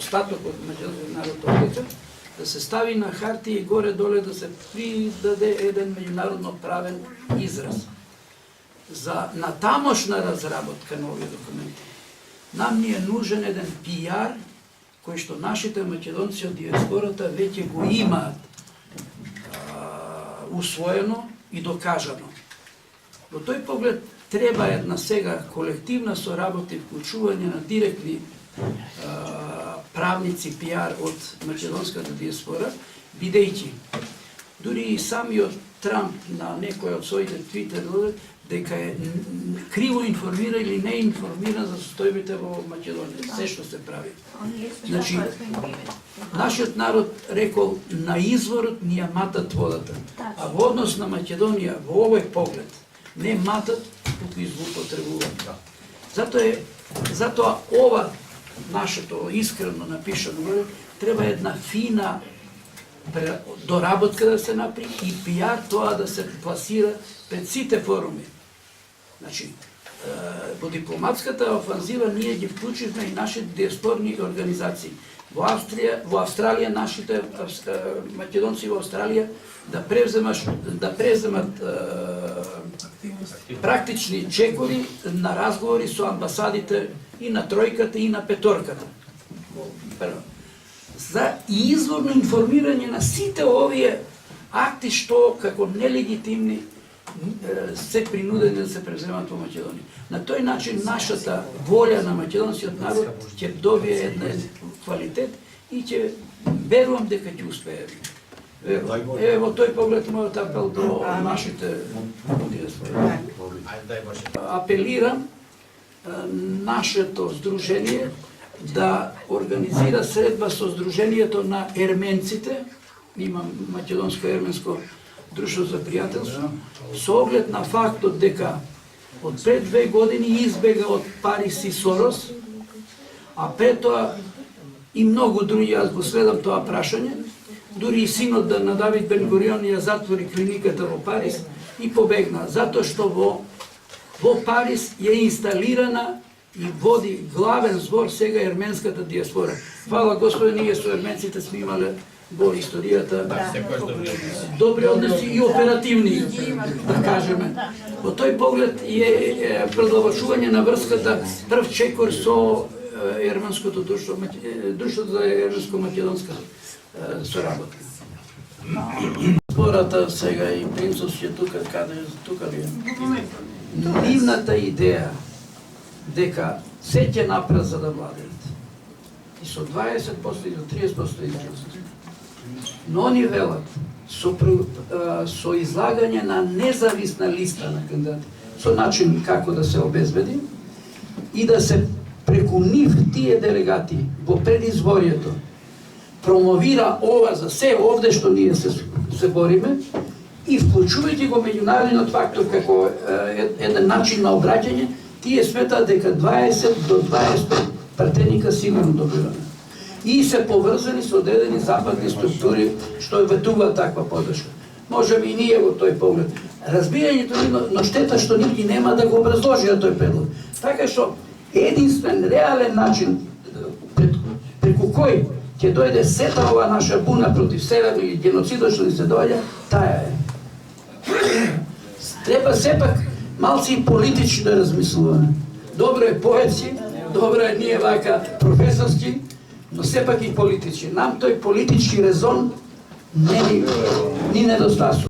остаток од македонскиот народ одлика, да се стави на хартија и горе-доле да се придаде еден меѓународно правен израз. За натамошна разработка на овие документи, нам ни е нужен еден пиар кој што нашите македонци од диаспората веќе го имаат усвоено и докажано. Во тој поглед треба една сега колективна соработа и вклучување на директни правници пиар од македонската диаспора, бидејќи дури и самиот Трамп на некој од своите твитер дека е криво информира или не информира за состојбите во Македонија, се што се прави. Значи, нашиот народ рекол на изворот ни ја матат водата, а во однос на Македонија во овој поглед не матат, туку излупотребуваат. Затоа ова нашето искрено напишано треба една фина доработка да се направи и пиар тоа да се пласира пред сите форуми. Значи, во дипломатската офанзива ние ги вклучивме и нашите диаспорни организации. Во Австралија нашите македонци во Австралија да преземат практични чекови на разговори со амбасадите и на тројката и на петорката. За изворно информирање на сите овие акти што како нелегитимни се принудени да се преземат во Македонија. На тој начин нашата волја на македонскиот народ ќе добие еден квалитет и ќе верувам дека ќе успееме. Во тој поглед мојот апел до нашите диаспора. Апелирам нашето здружение да организира средба со Здруженијето на ерменците, има македонско-ерменско друштво за пријателство, со оглед на фактот дека од пред 2 години избега од Парис и Сорос, а пред тоа и многу други, јас го следам тоа прашање, дури и синот на Давид Бен Гурион ја затвори клиниката во Парис и побегна, затоа што во Парис е инсталирана и води главен збор сега ерменската диаспора. Фала Господи, ние со ерменците сме имале во историјата добри односи и оперативни, да кажеме. Во тој поглед е продолжување на врската прв чекор со ерменското друштво, друштвото за ерменско-македонска соработка. Спората сега и принцот ќе тука ли е? Нивната идеја дека се ќе направат за да владеат. И со 20% и до 30% излазат. Но они велат со излагање на независна листа на кандидати, со начин како да се обезбеди и да се преку нив тие делегати во предизборието промовира ова за се овде што ние се бориме и вклучувајќи го меѓународниот фактор како еден начин на обраќање, тие сметаат дека 20 до 25 пратеника сигурно добиваме. И се поврзани со одредени западни структури што ветуваат таква подршка. Можеме и ние во тој поглед. Разбирањето, но штета што нити нема да го образложија тој предлог. Така што единствен, реален начин преку кој ќе дојде сета ова наша буна против Северно и геноцидот што ни се доаѓа, таа е. Треба сепак малци и политички да размислуваме. Добро е поетски, добро е ние вака професорски, но сепак и политички. Нам тој политички резон не ни недостасува.